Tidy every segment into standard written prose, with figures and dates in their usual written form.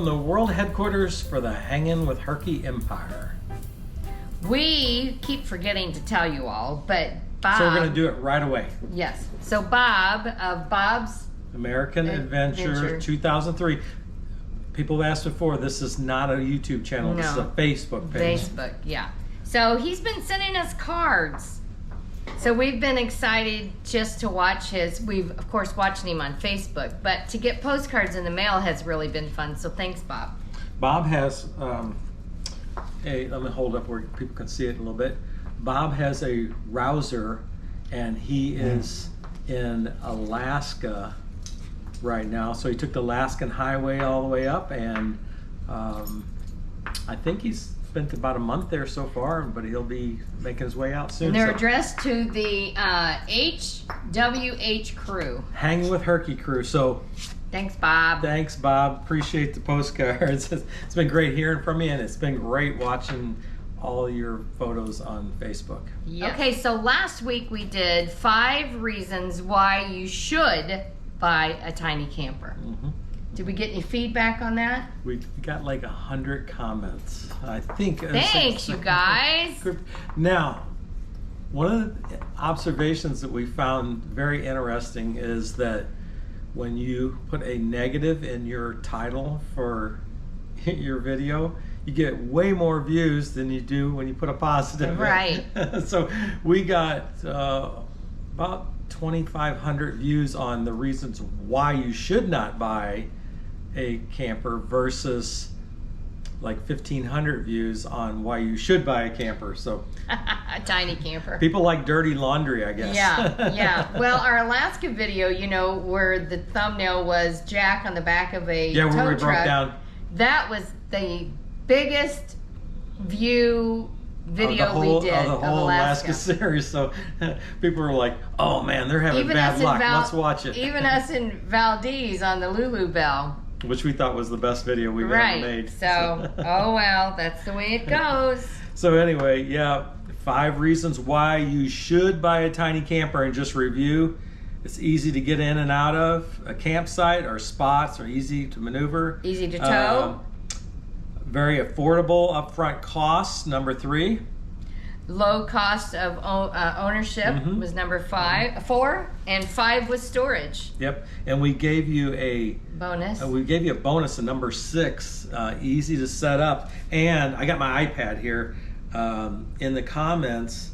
from the world headquarters for the Hangin' with Herky Empire. We keep forgetting to tell you all, but Bob... So we're going to do it right away. Yes. So Bob of Bob's American Adventure 2003. People have asked before, this is not a YouTube channel. No. This is a Facebook page. Facebook, yeah. So he's been sending us cards. So we've been excited just to watch his, we've of course watched him on Facebook, but to get postcards in the mail has really been fun. So thanks, Bob. Bob has let me hold up where people can see it a little bit. Bob has a rouser, and he is in Alaska right now. So he took the Alaskan Highway all the way up, and I think he's spent about a month there so far, but he'll be making his way out soon. And they're addressed to the HWH crew. Hanging with Herky crew. So thanks, Bob. Thanks, Bob. Appreciate the postcards. It's been great hearing from you, and it's been great watching all your photos on Facebook. Yes. Okay, so last week we did 5 reasons why you should buy a tiny camper. Mm-hmm. Did we get any feedback on that? We got like 100 comments, I think. Thanks, you guys. Now, one of the observations that we found very interesting is that when you put a negative in your title for your video, you get way more views than you do when you put a positive. Right. So we got about 2,500 views on the reasons why you should not buy a camper versus like 1,500 views on why you should buy a camper. So a tiny camper. People like dirty laundry, I guess. Yeah, yeah. Well, our Alaska video, you know, where the thumbnail was Jack on the back of a tow where we truck, broke down. That was the biggest view video we did of the whole Alaska series. So people were like, "Oh man, they're having bad luck. Let's watch it." Even us in Valdez on the Lulu Bell, which we thought was the best video we've ever made. So, oh well, that's the way it goes. So anyway, yeah, 5 reasons why you should buy a tiny camper, and just review. It's easy to get in and out of. A campsite or spots are easy to maneuver. Easy to tow. Very affordable upfront costs, number 3. Low cost of ownership was number 4, and 5 was storage. Yep, and we gave you a bonus. We gave you a bonus, of number 6, easy to set up. And I got my iPad here. In the comments,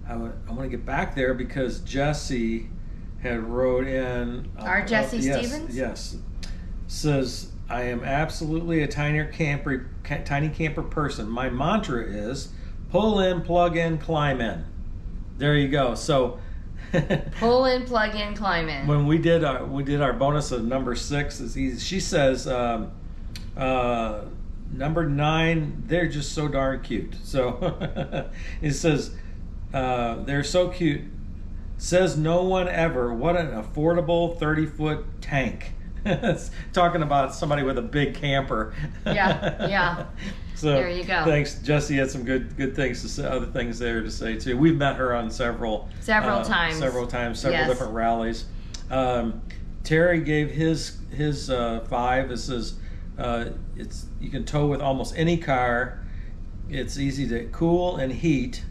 I want to get back there because Jesse had wrote in. Our Jesse Stevens? Yes. Says, I am absolutely a tiny camper person. My mantra is pull in, plug in, climb in. There you go. So pull in, plug in, climb in. When we did our bonus of number 6, it's easy. She says number 9, they're just so darn cute. So it says they're so cute. Says no one ever. What an affordable 30-foot tank. It's talking about somebody with a big camper. Yeah, yeah. So there you go. Thanks, Jesse had some good things to say, other things there to say too. We've met her on several times, several yes. different rallies. Terry gave his 5. It says it's you can tow with almost any car. It's easy to cool and heat.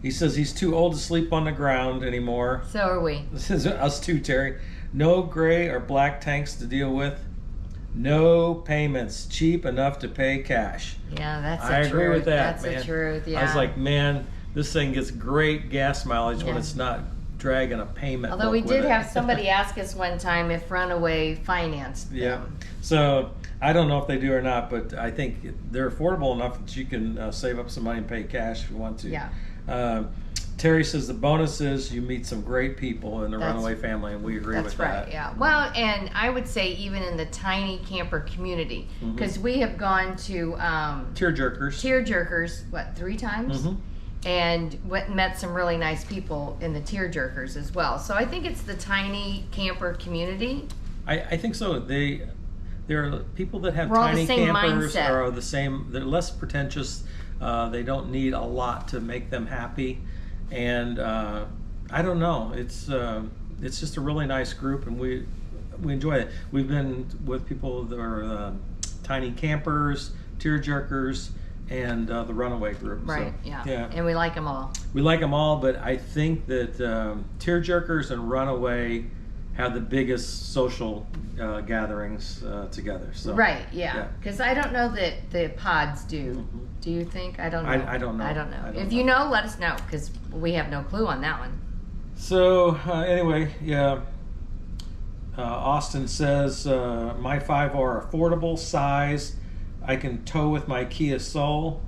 He says he's too old to sleep on the ground anymore. So are we. This is us too, Terry. No gray or black tanks to deal with. No payments. Cheap enough to pay cash. Yeah, that's the truth. I agree with That's that, man. the truth, yeah. I was like, man, this thing gets great gas mileage when it's not dragging a payment. Although we did have somebody ask us one time if Runaway financed them. Yeah. So I don't know if they do or not, but I think they're affordable enough that you can save up some money and pay cash if you want to. Yeah. Terry says the bonus is you meet some great people in the Runaway family, and we agree with that. That's right, yeah. Well, and I would say even in the tiny camper community, because we have gone to Tearjerkers, what, 3 times? And went and met some really nice people in the Tearjerkers as well. So I think it's the tiny camper community. I think so. There are people that have We're all tiny the same campers mindset. are the same. They're less pretentious. They don't need a lot to make them happy. And I don't know. It's just a really nice group, and we enjoy it. We've been with people that are tiny campers, tear jerkers, and the runaway group. Right. So, yeah. And we like them all. We like them all, but I think that tear jerkers and runaway have the biggest social gatherings together. So right. Yeah. Because I don't know that the pods do. Mm-hmm. Do you think? I don't know. I don't know. I don't know. If you know, let us know, because we have no clue on that one. So anyway, yeah. Austin says my 5 are affordable size. I can tow with my Kia Soul.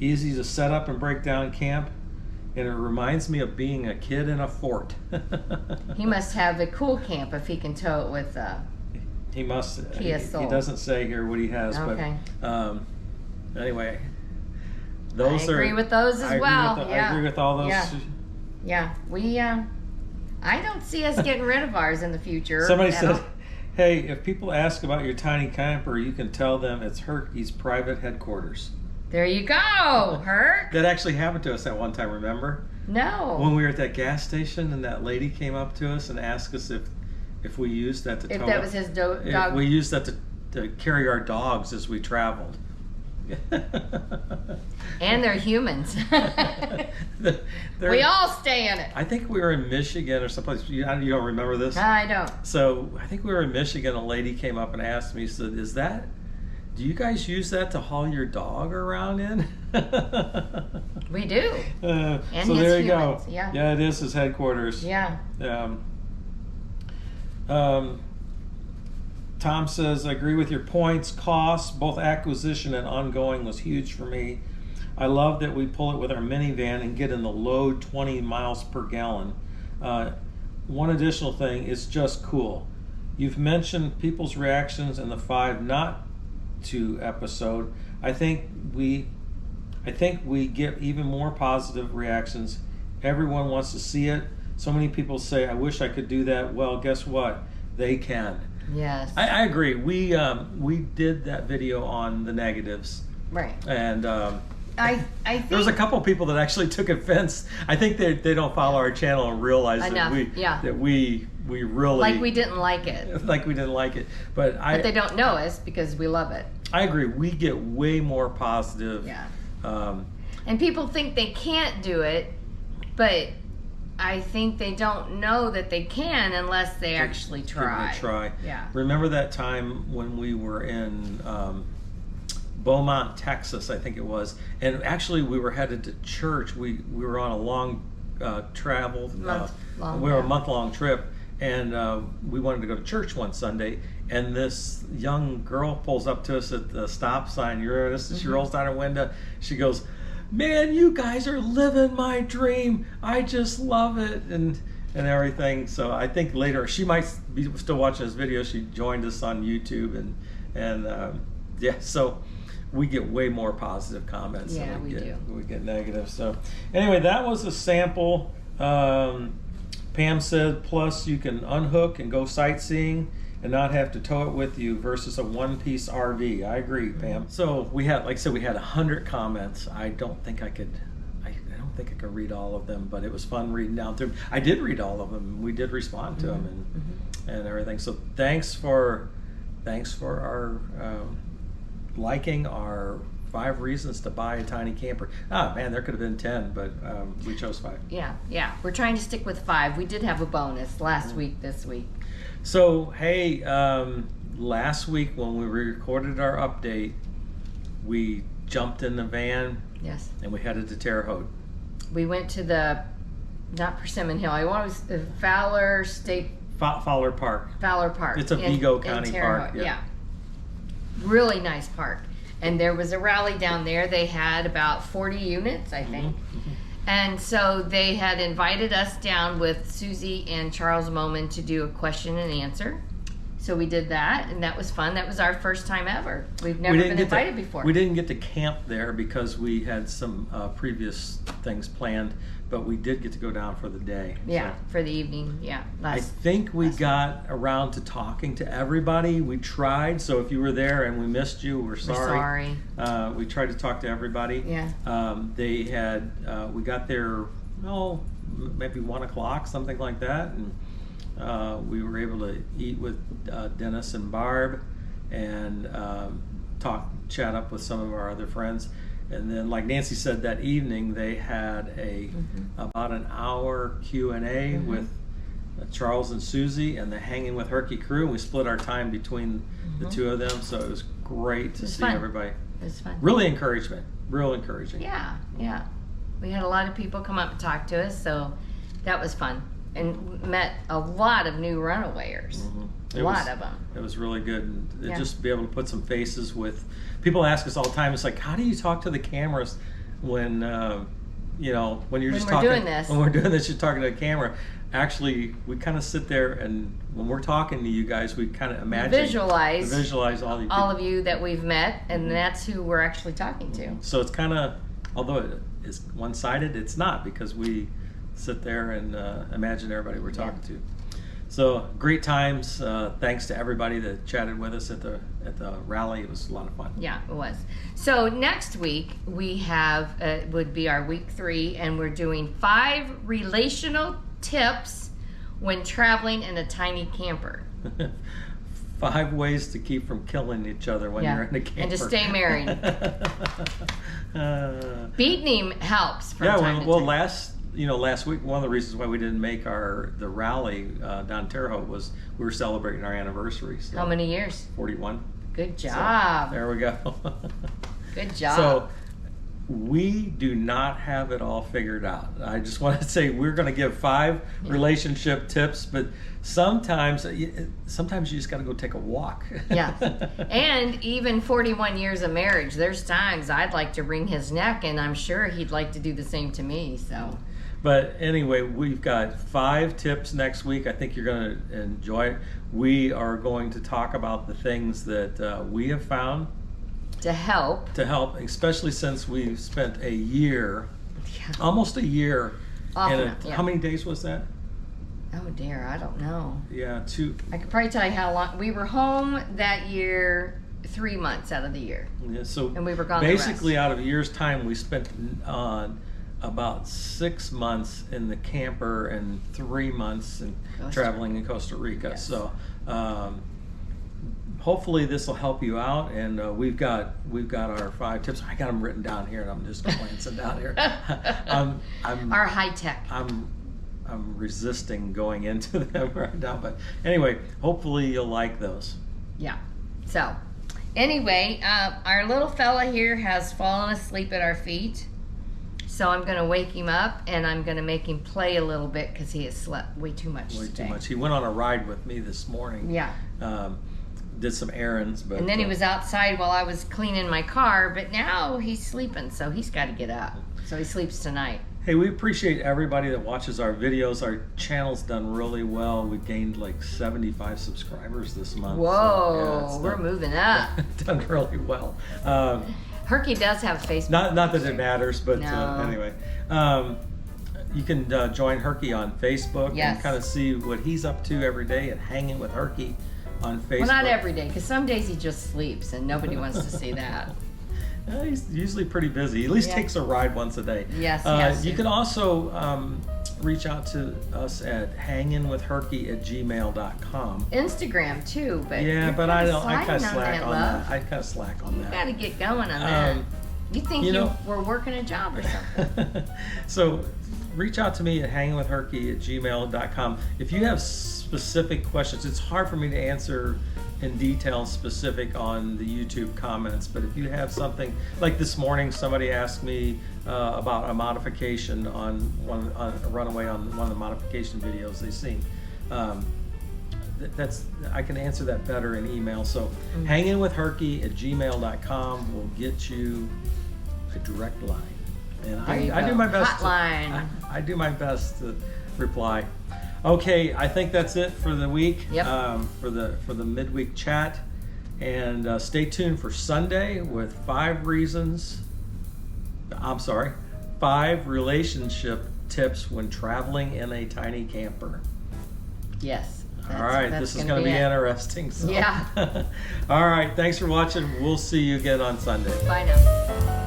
Easy to set up and break down camp. And it reminds me of being a kid in a fort. He must have a cool camp if he can tow it with he must. Kia Soul. He doesn't say here what he has, okay. but anyway, those I agree with those as well. I agree with all those. Yeah, we. I don't see us getting rid of ours in the future. Somebody said, "Hey, if people ask about your tiny camper, you can tell them it's Herky's private headquarters." There you go, Herc. That actually happened to us at one time. Remember? No. When we were at that gas station, and that lady came up to us and asked us if we used that to tow. If that was his dog. If we used that to carry our dogs as we traveled. And they're humans. We all stay in it. I think we were in Michigan or someplace. You don't remember this? I don't. So I think we were in Michigan. A lady came up and asked me, said, do you guys use that to haul your dog around in? We do. And so there you humans. go. Yeah. Yeah, it is his headquarters. Yeah. Tom says, I agree with your points. Costs, both acquisition and ongoing, was huge for me. I love that we pull it with our minivan and get in the low 20 miles per gallon. One additional thing, it's just cool. You've mentioned people's reactions in the 5 not to episode. I think we get even more positive reactions. Everyone wants to see it. So many people say, I wish I could do that. Well, guess what? They can. Yes. I agree. We did that video on the negatives. Right. And I think there was a couple people that actually took offense. I think they don't follow our channel and realize that we really like we didn't like it. Like we didn't like it. But they don't know us because we love it. I agree. We get way more positive. Yeah. And people think they can't do it, but I think they don't know that they can unless they actually try. Yeah. Remember that time when we were in Beaumont, Texas, I think it was, and actually we were headed to church. We were on a long travel. We were a month-long trip, and we wanted to go to church one Sunday. And this young girl pulls up to us at the stop sign. She rolls down her window. She goes, "Man, you guys are living my dream. I just love it," and everything. So I think later she might be still watching this video. She joined us on YouTube, and yeah. So we get way more positive comments than we get negative. So anyway, that was a sample. Pam said, plus you can unhook and go sightseeing and not have to tow it with you versus a one-piece RV. I agree, Pam. So we had, like I said, we had 100 comments. I don't think I could read all of them, but it was fun reading down through them. I did read all of them. We did respond to them and everything. So thanks for our liking our 5 reasons to buy a tiny camper. Ah, man, there could have been 10, but we chose 5. Yeah. We're trying to stick with 5. We did have a bonus last week, this week. So, hey, last week when we recorded our update, we jumped in the van. Yes. And we headed to Terre Haute. We went to not Persimmon Hill. I want to the Fowler Park. Fowler Park. It's a Vigo County park. Yeah. Really nice park. And there was a rally down there. They had about 40 units, I think. And so they had invited us down with Susie and Charles Moman to do a question and answer. So we did that, and that was fun. That was our first time ever. We've never been invited before. We didn't get to camp there because we had some previous things planned, but we did get to go down for the day. Yeah, for the evening. Yeah. I think we got around to talking to everybody. We tried, so if you were there and we missed you, we're sorry. We tried to talk to everybody. Yeah. We got there, maybe 1 o'clock, something like that, and we were able to eat with Dennis and Barb and chat up with some of our other friends. And then, like Nancy said, that evening they had about an hour Q&A with Charles and Susie and the Hanging with Herky crew. We split our time between the two of them, so it was great to see everybody. It was fun. Real encouraging. Yeah. We had a lot of people come up and talk to us, so that was fun. And met a lot of new runawayers. A lot of them. It was really good. And just be able to put some faces with people. Ask us all the time. It's like, how do you talk to the cameras when when you're just talking? When we're doing this, you're talking to a camera. Actually, we kind of sit there, and when we're talking to you guys, we kind of visualize all of you that we've met, and that's who we're actually talking to. So it's kind of, although it is one-sided, it's not, because we sit there and imagine everybody we're talking to. So great times. Thanks to everybody that chatted with us at the rally. It was a lot of fun. Yeah, it was. So next week we have would be our week 3, and we're doing 5 relational tips when traveling in a tiny camper. 5 ways to keep from killing each other when you're in a camper. And to stay married. Beating him helps from time to time. Last week, one of the reasons why we didn't make the rally down Terre Haute was we were celebrating our anniversary. So how many years? 41. Good job. So, there we go. Good job. So we do not have it all figured out. I just want to say we're going to give 5 relationship tips, but sometimes you just got to go take a walk. Yeah. And even 41 years of marriage, there's times I'd like to wring his neck, and I'm sure he'd like to do the same to me. So. But anyway, we've got 5 tips next week. I think you're going to enjoy it. We are going to talk about the things that we have found to help, especially since we've spent a year, almost a year. How many days was that? Oh dear, I don't know. Yeah, 2. I could probably tell you how long. We were home that year 3 months out of the year. Yeah, so and we were gone basically out of a year's time, we spent about 6 months in the camper and 3 months traveling in Costa Rica. Yes. So hopefully this will help you out, and we've got our 5 tips. I got them written down here, and I'm just glancing down here. Our high tech. I'm resisting going into them right now, but anyway, hopefully you'll like those. Yeah. So anyway, our little fella here has fallen asleep at our feet. So I'm going to wake him up, and I'm going to make him play a little bit because he has slept way too much today. Too much. He went on a ride with me this morning. Yeah. Did some errands, but and then he was outside while I was cleaning my car. But now he's sleeping, so he's got to get up. So he sleeps tonight. Hey, we appreciate everybody that watches our videos. Our channel's done really well. We gained like 75 subscribers this month. Whoa, so, we're moving up. Done really well. Herky does have a Facebook. Not that it matters, but anyway. You can join Herky on Facebook and kind of see what he's up to every day at Hanging with Herky on Facebook. Well, not every day, because some days he just sleeps, and nobody wants to see that. He's usually pretty busy. He at least takes a ride once a day. Yes. You can also reach out to us at hangingwithherky@gmail.com. Instagram too, but but I kind of slack on that. I kind of slack on that. You got to get going on that. You think you were working a job or something? So reach out to me at hangingwithherky@gmail.com. If you have specific questions, it's hard for me to answer in detail specific on the YouTube comments, but if you have something, like this morning somebody asked me about a modification on a runaway on one of the modification videos they've seen. I can answer that better in email. So hangingwithherky@gmail.com will get you a direct line, and I do my best. Hotline. I do my best to reply. Okay, I think that's it for the week. Yep. For the midweek chat, and stay tuned for Sunday with 5 relationship tips when traveling in a tiny camper. Yes. All right, this is going to be interesting. So. Yeah. All right, thanks for watching. We'll see you again on Sunday. Bye now.